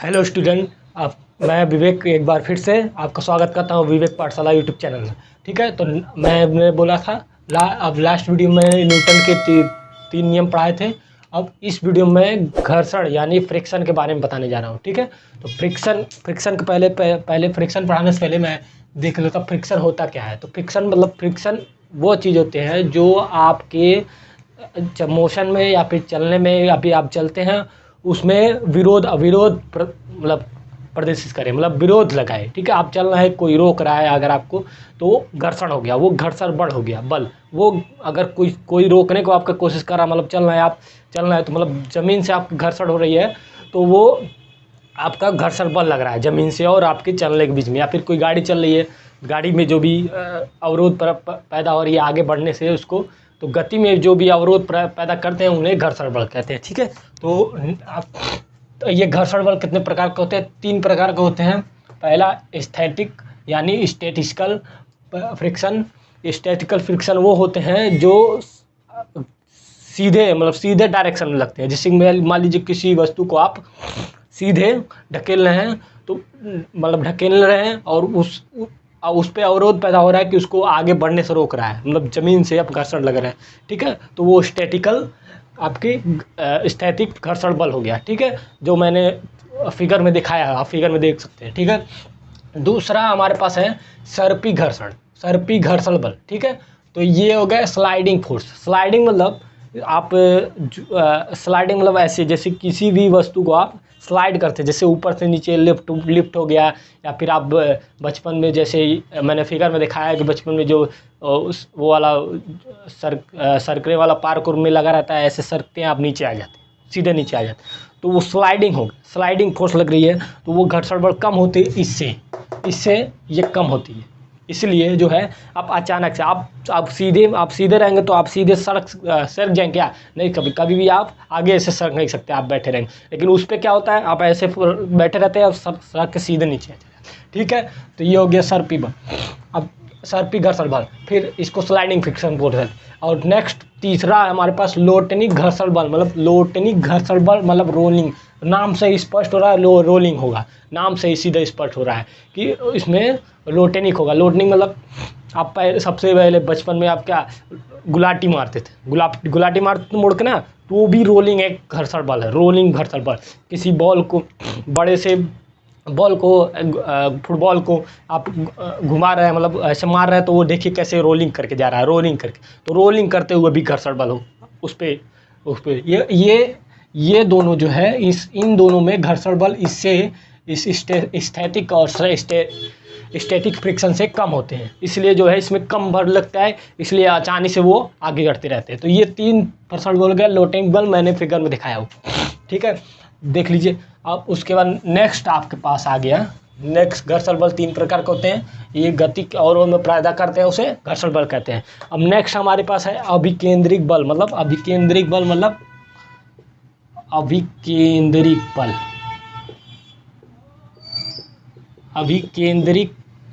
Hello student. आप मैं विवेक एक बार फिर से आपका स्वागत करता हूँ विवेक पाठशाला यूट्यूब चैनल में। ठीक है, तो मैंने बोला था अब लास्ट वीडियो में न्यूटन के तीन नियम पढ़ाए थे। अब इस वीडियो में घर्षण यानी फ्रिक्शन के बारे में बताने जा रहा हूँ। ठीक है, तो फ्रिक्शन के पहले फ्रिक्शन पढ़ाने से पहले मैं देख लेता फ्रिक्शन होता क्या है। तो फ्रिक्शन वो चीज़ होते हैं जो आपके जब मोशन में या फिर चलने में या फिर आप चलते हैं उसमें अविरोध मतलब प्रदर्शित करें, मतलब विरोध लगाए। ठीक है, आप चल रहे हैं, कोई रोक रहा है अगर आपको, तो घर्षण हो गया, वो घर्षण बल हो गया। बल वो अगर कोई रोकने को आपका कोशिश कर रहा, मतलब चल रहे हैं तो मतलब ज़मीन से आपकी घर्षण हो रही है, तो वो आपका घर्षण बल लग रहा है ज़मीन से और आपके चलने के बीच में। या फिर कोई गाड़ी चल रही है, गाड़ी में जो भी अवरोध पैदा हो रही है आगे बढ़ने से, उसको तो गति में जो भी अवरोध पैदा करते हैं उन्हें घर्षण बल कहते हैं। ठीक है, तो ये घर्षण बल कितने प्रकार के होते हैं? 3 प्रकार के होते हैं। पहला स्थैतिक यानी स्टैटिस्टिकल फ्रिक्शन। स्टैटिकल फ्रिक्शन वो होते हैं जो सीधे डायरेक्शन में लगते हैं। जैसे मान लीजिए किसी वस्तु को आप सीधे ढकेल रहे हैं, तो मतलब ढकेल रहे हैं और उस पे अवरोध पैदा हो रहा है कि उसको आगे बढ़ने से रोक रहा है, मतलब ज़मीन से अब घर्षण लग रहा है। ठीक है, तो वो स्टैटिकल आपकी स्थैतिक घर्षण बल हो गया। ठीक है, जो मैंने फिगर में दिखाया है, आप फिगर में देख सकते हैं। ठीक है, दूसरा हमारे पास है सर्पी घर्षण बल। ठीक है, तो ये हो गया स्लाइडिंग फोर्स। स्लाइडिंग मतलब स्लाइडिंग मतलब ऐसे जैसे किसी भी वस्तु को आप स्लाइड करते हैं, जैसे ऊपर से नीचे लिफ्ट हो गया। या फिर आप बचपन में, जैसे मैंने फिगर में दिखाया है कि बचपन में जो वो वाला सरकने वाला पार्कोर में लगा रहता है, ऐसे सरकते हैं आप नीचे आ जाते हैं, सीधे नीचे आ जाते हैं, तो वो स्लाइडिंग हो गई, स्लाइडिंग फोर्स लग रही है, तो वो घर्षण बल कम होती है। इससे ये कम होती है। इसलिए जो है आप अचानक से आप सीधे रहेंगे तो आप सीधे सरक जाएंगे क्या? नहीं, कभी भी आप आगे से सरक नहीं सकते, आप बैठे रहेंगे। लेकिन उस पर क्या होता है, आप ऐसे बैठे रहते हैं और सरक के सीधे नीचे आते हैं। ठीक है, तो ये हो गया सर्पी बल। अब सर्पी घर्षण बल, फिर इसको स्लाइडिंग फ्रिक्शन बोलते हैं। और नेक्स्ट तीसरा हमारे पास लोटनिक घर्षण बल। मतलब रोलिंग, नाम से स्पष्ट हो रहा है रोलिंग होगा, नाम से ही सीधा स्पष्ट हो रहा है कि इसमें लोटनिक होगा। लोटनिक मतलब आप सबसे पहले बचपन में आप क्या गुलाटी मारते थे, गुलाटी मारते थे मोड़ के ना, तो वो भी रोलिंग एक घर्षण बल है। रोलिंग घर्षण बल, किसी बॉल को, बड़े से बॉल को, फुटबॉल को आप घुमा रहे हैं, मतलब ऐसे मार रहे हैं, तो वो देखिए कैसे रोलिंग करके जा रहा है, रोलिंग करके, तो रोलिंग करते हुए भी घर्षण बल हो उस पे ये दोनों जो है, इन दोनों में घर्षण बल इस स्थैतिक और स्टैटिक फ्रिक्शन से कम होते हैं। इसलिए जो है इसमें कम बल लगता है, इसलिए आसानी से वो आगे बढ़ते रहते हैं। तो ये 3 घर्षण बल गया, लोटनिक बल मैंने फिगर में दिखाया हो। ठीक है, देख लीजिए। अब उसके बाद नेक्स्ट आपके पास आ गया, नेक्स्ट घर्षण बल 3 प्रकार के होते हैं। ये गति और में पैदा करते हैं, उसे घर्षण बल कहते हैं। अब नेक्स्ट हमारे पास है अभिकेंद्रिक बल। मतलब अभिकेंद्रिक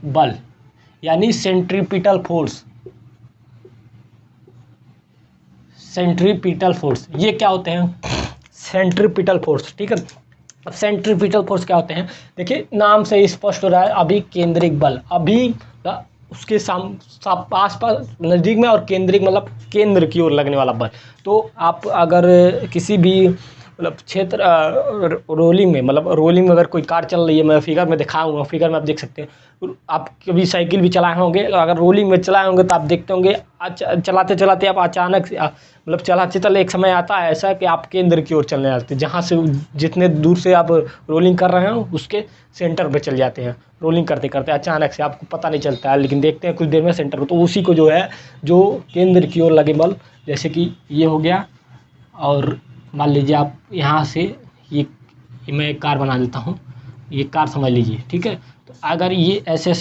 बल यानी सेंट्रीपिटल फोर्स। ये क्या होते हैं? Centripetal force. ठीक है, अब सेंट्रीपिटल फोर्स क्या होते हैं? देखिए नाम से स्पष्ट हो रहा है, अभिकेंद्रिक बल। उसके आस पास नज़दीक में, और केंद्रिक मतलब केंद्र की ओर लगने वाला बल। तो आप अगर किसी भी मतलब क्षेत्र रोलिंग में अगर कोई कार चल रही है, मैं फिगर में दिखाऊंगा, फिगर में आप देख सकते हैं। आप कभी साइकिल भी चलाए होंगे, अगर रोलिंग में चलाए होंगे तो आप देखते होंगे चलाते चलाते आप अचानक से मतलब चलाते एक समय आता है ऐसा कि आप केंद्र की ओर चलने लगते हैं, जहाँ से जितने दूर से आप रोलिंग कर रहे हो उसके सेंटर पे चल जाते हैं। रोलिंग करते करते अचानक से आपको पता नहीं चलता है, लेकिन देखते हैं कुछ देर में सेंटर, तो उसी को जो है जो केंद्र की ओर लगे बल, जैसे कि ये हो गया। और मान लीजिए आप यहाँ से ये मैं एक कार बना देता हूँ, ये कार समझ लीजिए। ठीक है, तो अगर ये ऐसे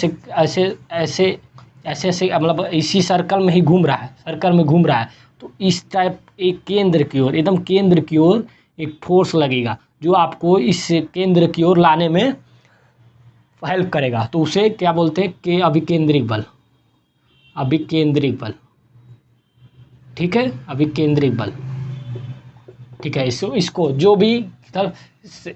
मतलब इसी सर्कल में ही घूम रहा है, तो इस टाइप एक केंद्र की ओर, एकदम केंद्र की ओर एक फोर्स लगेगा जो आपको इस केंद्र की ओर लाने में हेल्प करेगा। तो उसे क्या बोलते हैं? कि अभिकेंद्रिक बल। ठीक है, अभिकेंद्रिक बल। ठीक है, इसको जो भी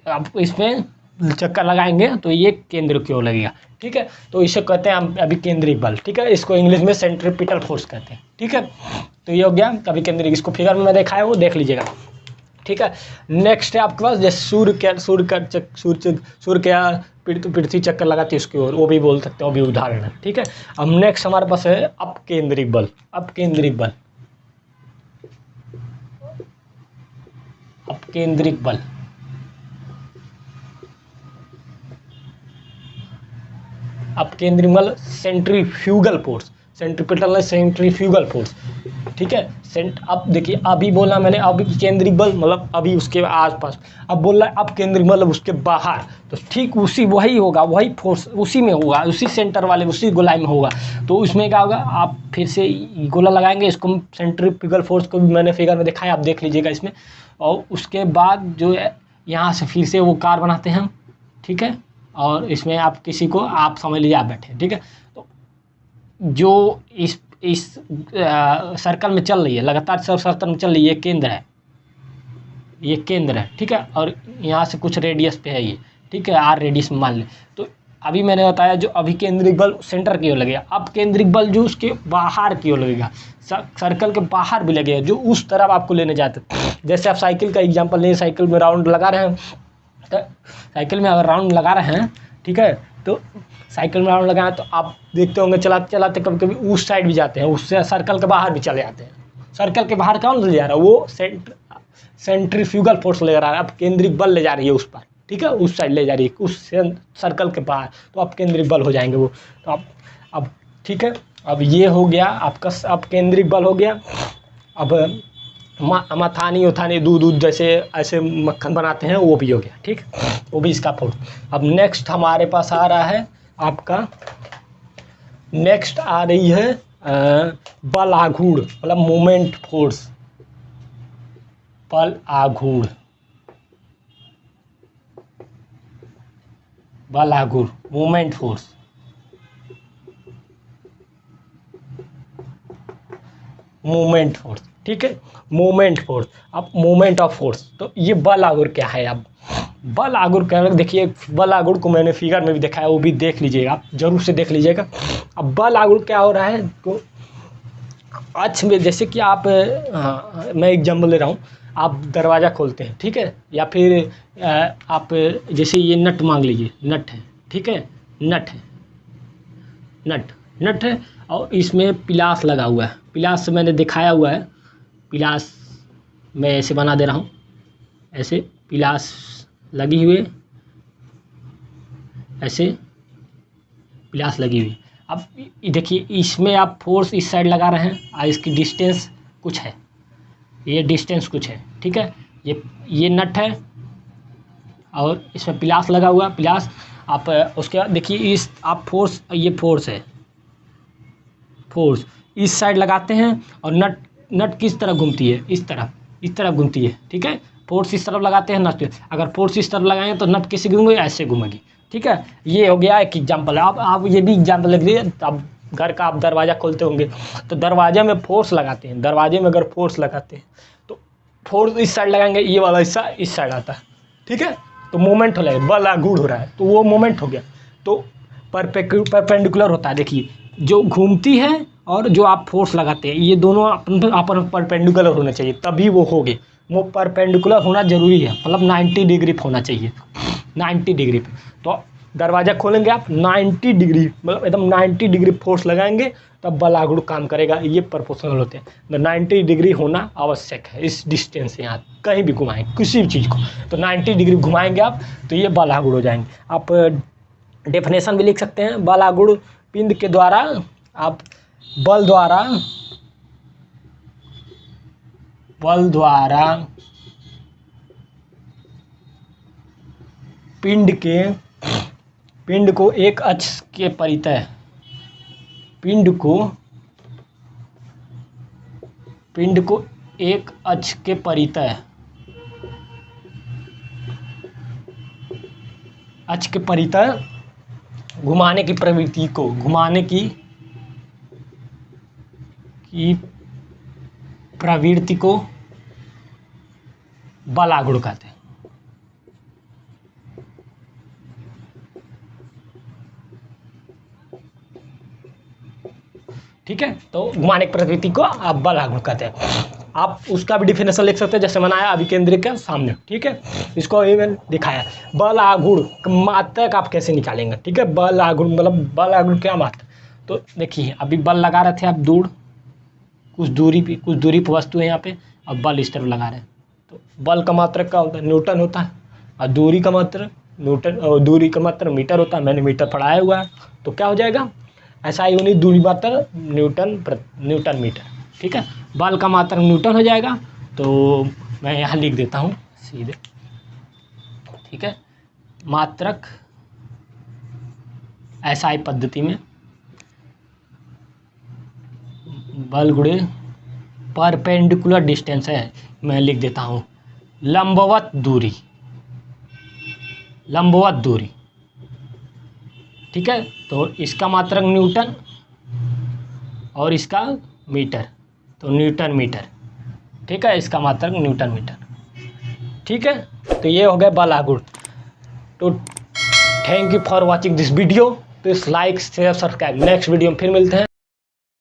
आप इसमें चक्कर लगाएंगे तो ये केंद्र की ओर लगेगा। ठीक है, तो इसे कहते हैं हम अभी केंद्रिक बल। ठीक है, इसको इंग्लिश में सेंट्रीपिटल फोर्स कहते हैं। ठीक है, तो ये हो गया अभी केंद्रिक, इसको फिगर में मैं देखा है वो देख लीजिएगा। ठीक है, नेक्स्ट है आपके पास जैसे सूर्य क्या पृथ्वी चक्कर लगाती है उसकी ओर, वो भी बोल सकते हैं, वो भी उदाहरण है। ठीक है, अब नेक्स्ट हमारे पास है अपकेंद्रिक बल। अपकेंद्रिक बल, अपकेंद्रिक बल, अपकेंद्रिक बल centrifugal force, centripetal centrifugal force. ठीक है, अब देखिए अभी बोला मैंने अभी केंद्रिक बल मतलब अभी उसके आसपास, अब बोल रहा है अब केंद्रिक बल उसके बाहर, तो ठीक उसी वही होगा, वही फोर्स उसी में होगा, उसी सेंटर वाले उसी गोलाई में होगा। तो उसमें क्या होगा, आप फिर से गोला लगाएंगे, इसको सेंट्रीफ्यूगल फोर्स को भी मैंने फिगर में दिखाया, आप देख लीजिएगा इसमें। और उसके बाद जो है यहाँ से फिर से वो कार बनाते हैं हम। ठीक है, और इसमें आप किसी को आप समझ लीजिए आप बैठे। ठीक है, तो जो इस सर्कल में चल रही है, लगातार सर्कल में चल रही है, ये केंद्र है, ये केंद्र है। ठीक है, और यहाँ से कुछ रेडियस पे है ये। ठीक है, आर रेडियस में मान लें। तो अभी मैंने बताया जो अभी केंद्रिक बल सेंटर की ओर लगेगा, अब केंद्रिक बल जो उसके बाहर की ओर लगेगा, सर्कल के बाहर भी लगेगा, जो उस तरफ आपको लेने जाते हैं। जैसे आप साइकिल का एग्जाम्पल लें, साइकिल में राउंड लगा रहे हैं, तो साइकिल में अगर राउंड लगा रहे हैं, ठीक है, तो साइकिल में राउंड लगाएं तो आप देखते होंगे चलाते चलाते कभी कभी उस साइड भी जाते हैं, उससे सर्कल के बाहर भी चले जाते हैं। सर्कल के बाहर कौन ले जा रहा है, वो सेंट्रीफ्यूगल फोर्स ले जा रहा है, अब केंद्रिक बल ले जा रही है उस पर। ठीक है, उस साइड ले जा रही है, उस सर्कल के बाहर, तो अब केंद्रिक बल हो जाएंगे वो। तो अब ठीक है, अब ये हो गया आपका, अब केंद्रिक बल हो गया। अब मथानी उथानी दूध जैसे ऐसे मक्खन बनाते हैं, वो भी हो गया। ठीक, वो भी इसका फोर्स। अब नेक्स्ट हमारे पास आ रहा है आपका, नेक्स्ट आ रही है बल आघूर्ण मतलब मोमेंट फोर्स। बल आघूर्ण, बल आघूर्ण मोमेंट फोर्स, मोमेंट फोर्स। ठीक है, मोमेंट फोर्स। अब मोमेंट ऑफ फोर्स, तो ये बल आघूर्ण क्या है। अब बल आघूर्ण क्या है, देखिए बल आघूर्ण को मैंने फिगर में भी दिखाया, वो भी देख लीजिएगा, आप जरूर से देख लीजिएगा। अब बल आघूर्ण क्या हो रहा है, तो अक्ष में जैसे कि आप मैं एग्जाम्पल ले रहा हूँ, आप दरवाज़ा खोलते हैं, ठीक है, या फिर आप जैसे ये नट मांग लीजिए, नट है, ठीक है, नट है, नट है, और इसमें पिलास लगा हुआ है, पिलास से मैंने दिखाया हुआ है, पिलास मैं ऐसे बना दे रहा हूँ, ऐसे पिलास लगी हुई, ऐसे पिलास लगी हुई। अब देखिए इसमें आप फोर्स इस साइड लगा रहे हैं और इसकी डिस्टेंस कुछ है, ये डिस्टेंस कुछ है। ठीक है, ये नट है और इसमें पिलास लगा हुआ, पिलास। आप उसके बाद देखिए इस आप फोर्स, ये फोर्स है, फोर्स इस साइड लगाते हैं और नट किस तरफ घूमती है, इस तरफ घूमती है। ठीक है, फोर्स इस तरफ लगाते हैं, नट अगर फोर्स इस तरफ लगाएंगे तो नट कैसे घूमेगी, ऐसे घूमेगी। ठीक है, ये हो गया एक एग्जाम्पल। आप ये भी एग्जाम्पल लिख लीजिए। अब घर का आप दरवाज़ा खोलते होंगे तो दरवाजे में फोर्स लगाते हैं, दरवाजे में अगर फोर्स लगाते हैं तो फोर्स इस साइड लगाएंगे, ये वाला हिस्सा इस साइड आता है। ठीक है, तो मोमेंट हो जाएगा, बल आघूर्ण हो रहा है तो वो मोमेंट हो गया। तो परपेंडिकुलर होता है, देखिए जो घूमती है और जो आप फोर्स लगाते हैं, ये दोनों अपन परपेंडिकुलर होने चाहिए, तभी वो होगी। वो परपेंडिकुलर होना जरूरी है, मतलब 90 डिग्री होना चाहिए, 90 डिग्री पे। तो दरवाज़ा खोलेंगे आप 90 डिग्री, मतलब एकदम 90 डिग्री फोर्स लगाएंगे तब बल आघूर्ण काम करेगा। ये प्रोपोर्शनल होते हैं, तो 90 डिग्री होना आवश्यक है इस डिस्टेंस से। यहाँ कहीं भी घुमाएं किसी भी चीज़ को, तो 90 डिग्री घुमाएंगे आप तो ये बल आघूर्ण हो जाएंगे। आप डेफिनेशन भी लिख सकते हैं, बल आघूर्ण पिंड के द्वारा, आप बल द्वारा पिंड को एक अक्ष के परितः, पिंड को एक अक्ष के परितः, अक्ष के परितः घुमाने की प्रवृत्ति को, घुमाने की प्रवृत्ति को बल आघूर्ण कहते हैं। ठीक है। तो घुमाने की प्रवृत्ति को आप बल आघूर्ण कहते हैं। आप उसका भी डिफिनेशन लिख सकते हैं जैसे बनाया अभिकेंद्रिक के सामने, ठीक है। इसको अभी मैंने दिखाया। बल आघूर्ण मात्रक आप कैसे निकालेंगे, ठीक है। बल आघूर्ण मतलब बल आघूर्ण क्या मात्रक, तो देखिए अभी बल लगा रहे थे आप दूर, कुछ दूरी पे वस्तु है यहाँ पे, अब बल इस तरफ लगा रहे हैं, तो बल का मात्रक क्या होता है, न्यूटन होता है। और दूरी का मात्रक न्यूटन, और दूरी का मात्रक मीटर होता है, मैंने मीटर पढ़ाया हुआ है। तो क्या हो जाएगा, ऐसा यूनिट दूरी मात्रक न्यूटन मीटर, ठीक है। बल का मात्रक न्यूटन हो जाएगा। तो मैं यहाँ लिख देता हूँ सीधे, ठीक है। मात्रक एसआई पद्धति में बल गुणे परपेंडिकुलर डिस्टेंस है, मैं लिख देता हूँ लंबवत दूरी, ठीक है। तो इसका मात्रक न्यूटन और इसका मीटर, तो न्यूटन मीटर, ठीक है। इसका मात्रक न्यूटन मीटर, ठीक है। तो ये हो गया बल आघूर्ण। तो thank you for watching this video. Please like share subscribe. Next video में फिर मिलते हैं।